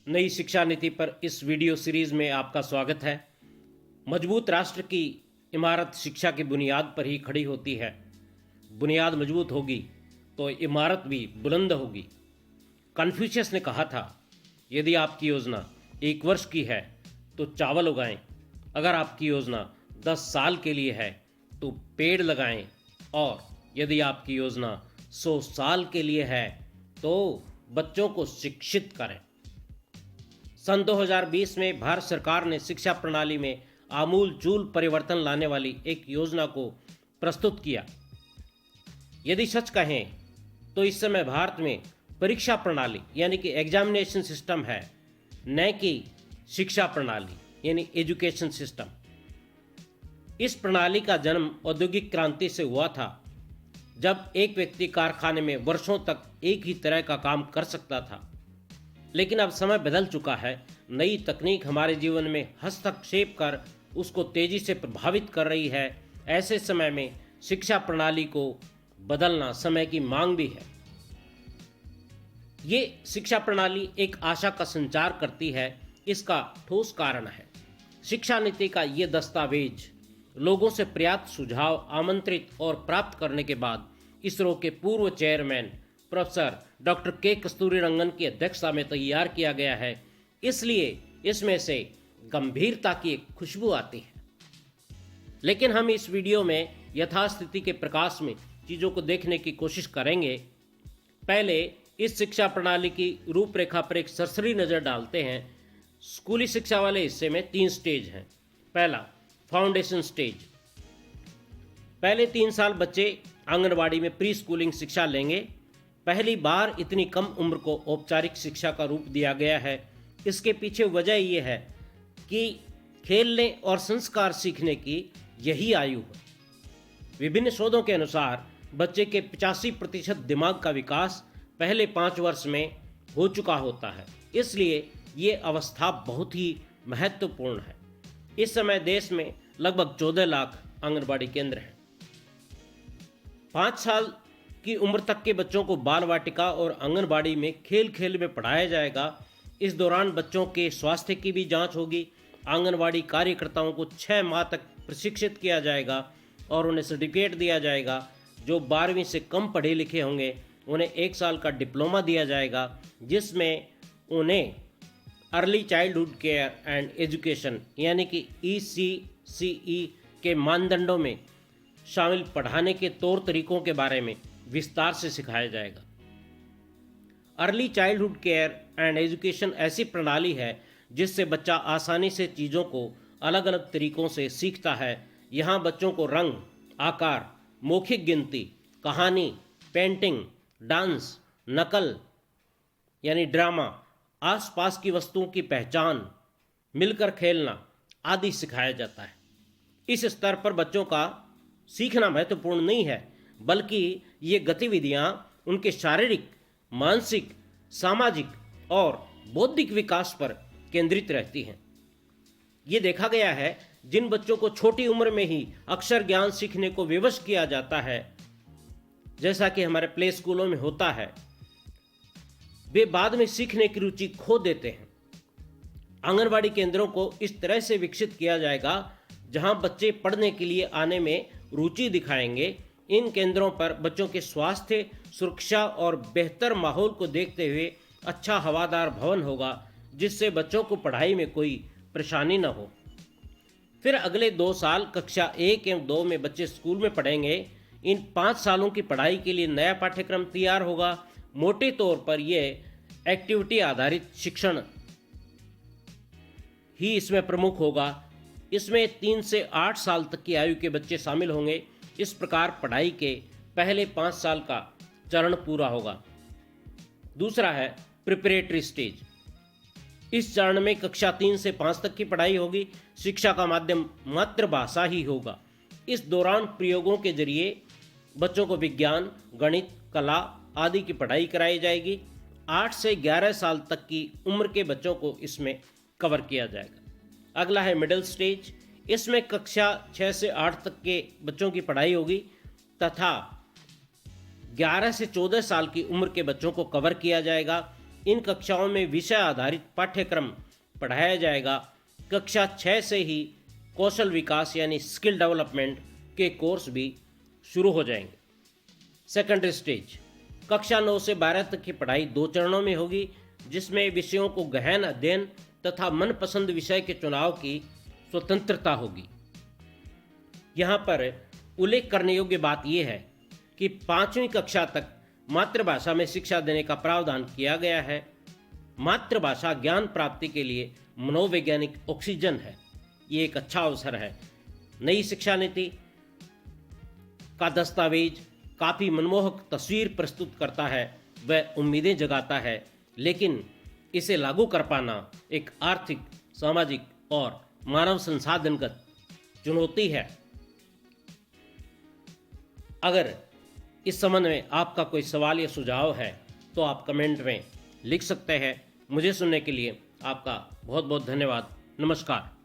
नई शिक्षा नीति पर इस वीडियो सीरीज में आपका स्वागत है। मजबूत राष्ट्र की इमारत शिक्षा की बुनियाद पर ही खड़ी होती है। बुनियाद मजबूत होगी तो इमारत भी बुलंद होगी। कन्फ्यूशियस ने कहा था, यदि आपकी योजना 1 वर्ष की है तो चावल उगाएं, अगर आपकी योजना 10 साल के लिए है तो पेड़ लगाएं, और यदि आपकी योजना 100 साल के लिए है तो बच्चों को शिक्षित करें। सन 2020 में भारत सरकार ने शिक्षा प्रणाली में आमूल-चूल परिवर्तन लाने वाली एक योजना को प्रस्तुत किया। यदि सच कहें तो इस समय भारत में परीक्षा प्रणाली यानी कि एग्जामिनेशन सिस्टम है, न कि शिक्षा प्रणाली यानी एजुकेशन सिस्टम। इस प्रणाली का जन्म औद्योगिक क्रांति से हुआ था, जब एक व्यक्ति कारखाने में वर्षों तक एक ही तरह का काम कर सकता था। लेकिन अब समय बदल चुका है। नई तकनीक हमारे जीवन में हस्तक्षेप कर उसको तेजी से प्रभावित कर रही है। ऐसे समय में शिक्षा प्रणाली को बदलना समय की मांग भी है। ये शिक्षा प्रणाली एक आशा का संचार करती है। इसका ठोस कारण है शिक्षा नीति का ये दस्तावेज लोगों से पर्याप्त सुझाव आमंत्रित और प्राप्त करने के बाद इसरो के पूर्व चेयरमैन प्रोफेसर डॉक्टर के कस्तूरीरंगन की अध्यक्षता में तैयार किया गया है। इसलिए इसमें से गंभीरता की एक खुशबू आती है। लेकिन हम इस वीडियो में यथास्थिति के प्रकाश में चीज़ों को देखने की कोशिश करेंगे। पहले इस शिक्षा प्रणाली की रूपरेखा पर एक सरसरी नज़र डालते हैं। स्कूली शिक्षा वाले हिस्से में 3 स्टेज हैं। पहला, फाउंडेशन स्टेज। पहले 3 साल बच्चे आंगनवाड़ी में प्री स्कूलिंग शिक्षा लेंगे। पहली बार इतनी कम उम्र को औपचारिक शिक्षा का रूप दिया गया है। इसके पीछे वजह यह है कि खेलने और संस्कार सीखने की यही आयु है। विभिन्न शोधों के अनुसार बच्चे के 85% दिमाग का विकास पहले 5 वर्ष में हो चुका होता है। इसलिए ये अवस्था बहुत ही महत्वपूर्ण है। इस समय देश में लगभग 14 लाख आंगनबाड़ी केंद्र हैं। 5 साल की उम्र तक के बच्चों को बाल वाटिका और आंगनबाड़ी में खेल खेल में पढ़ाया जाएगा। इस दौरान बच्चों के स्वास्थ्य की भी जांच होगी। आंगनबाड़ी कार्यकर्ताओं को 6 माह तक प्रशिक्षित किया जाएगा और उन्हें सर्टिफिकेट दिया जाएगा। जो 12वीं से कम पढ़े लिखे होंगे उन्हें 1 साल का डिप्लोमा दिया जाएगा, जिसमें उन्हें early childhood care and education यानी कि ECCE के मानदंडों में शामिल पढ़ाने के तौर तरीकों के बारे में विस्तार से सिखाया जाएगा। Early childhood care and education ऐसी प्रणाली है जिससे बच्चा आसानी से चीज़ों को अलग अलग तरीकों से सीखता है। यहाँ बच्चों को रंग, आकार, मौखिक गिनती, कहानी, पेंटिंग, डांस, नकल यानी ड्रामा, आसपास की वस्तुओं की पहचान, मिलकर खेलना आदि सिखाया जाता है। इस स्तर पर बच्चों का सीखना महत्वपूर्ण नहीं है, बल्कि ये गतिविधियाँ उनके शारीरिक, मानसिक, सामाजिक और बौद्धिक विकास पर केंद्रित रहती हैं। ये देखा गया है, जिन बच्चों को छोटी उम्र में ही अक्षर ज्ञान सीखने को विवश किया जाता है, जैसा कि हमारे प्ले स्कूलों में होता है, वे बाद में सीखने की रुचि खो देते हैं। आंगनबाड़ी केंद्रों को इस तरह से विकसित किया जाएगा जहां बच्चे पढ़ने के लिए आने में रुचि दिखाएंगे। इन केंद्रों पर बच्चों के स्वास्थ्य, सुरक्षा और बेहतर माहौल को देखते हुए अच्छा हवादार भवन होगा, जिससे बच्चों को पढ़ाई में कोई परेशानी न हो। फिर अगले 2 साल कक्षा 1 एवं 2 में बच्चे स्कूल में पढ़ेंगे। इन 5 सालों की पढ़ाई के लिए नया पाठ्यक्रम तैयार होगा। मोटे तौर पर यह एक्टिविटी आधारित शिक्षण ही इसमें प्रमुख होगा। इसमें 3 से 8 साल तक की आयु के बच्चे शामिल होंगे। इस प्रकार पढ़ाई के पहले 5 साल का चरण पूरा होगा। दूसरा है प्रिपरेटरी स्टेज। इस चरण में कक्षा 3 से 5 तक की पढ़ाई होगी। शिक्षा का माध्यम मातृभाषा ही होगा। इस दौरान प्रयोगों के जरिए बच्चों को विज्ञान, गणित, कला आदि की पढ़ाई कराई जाएगी। 8 से 11 साल तक की उम्र के बच्चों को इसमें कवर किया जाएगा। अगला है मिडिल स्टेज। इसमें कक्षा 6 से 8 तक के बच्चों की पढ़ाई होगी तथा 11 से 14 साल की उम्र के बच्चों को कवर किया जाएगा। इन कक्षाओं में विषय आधारित पाठ्यक्रम पढ़ाया जाएगा। कक्षा 6 से ही कौशल विकास यानी स्किल डेवलपमेंट के कोर्स भी शुरू हो जाएंगे। सेकेंडरी स्टेज कक्षा 9 से 12 तक की पढ़ाई 2 चरणों में होगी, जिसमें विषयों को गहन अध्ययन तथा मनपसंद विषय के चुनाव की स्वतंत्रता होगी। यहाँ पर उल्लेख करने योग्य बात यह है कि 5वीं कक्षा तक मातृभाषा में शिक्षा देने का प्रावधान किया गया है। मातृभाषा ज्ञान प्राप्ति के लिए मनोवैज्ञानिक ऑक्सीजन है। ये एक अच्छा अवसर है। नई शिक्षा नीति का दस्तावेज काफ़ी मनमोहक तस्वीर प्रस्तुत करता है, वह उम्मीदें जगाता है, लेकिन इसे लागू कर पाना एक आर्थिक, सामाजिक और मानव संसाधनगत चुनौती है। अगर इस संबंध में आपका कोई सवाल या सुझाव है तो आप कमेंट में लिख सकते हैं। मुझे सुनने के लिए आपका बहुत बहुत धन्यवाद। नमस्कार।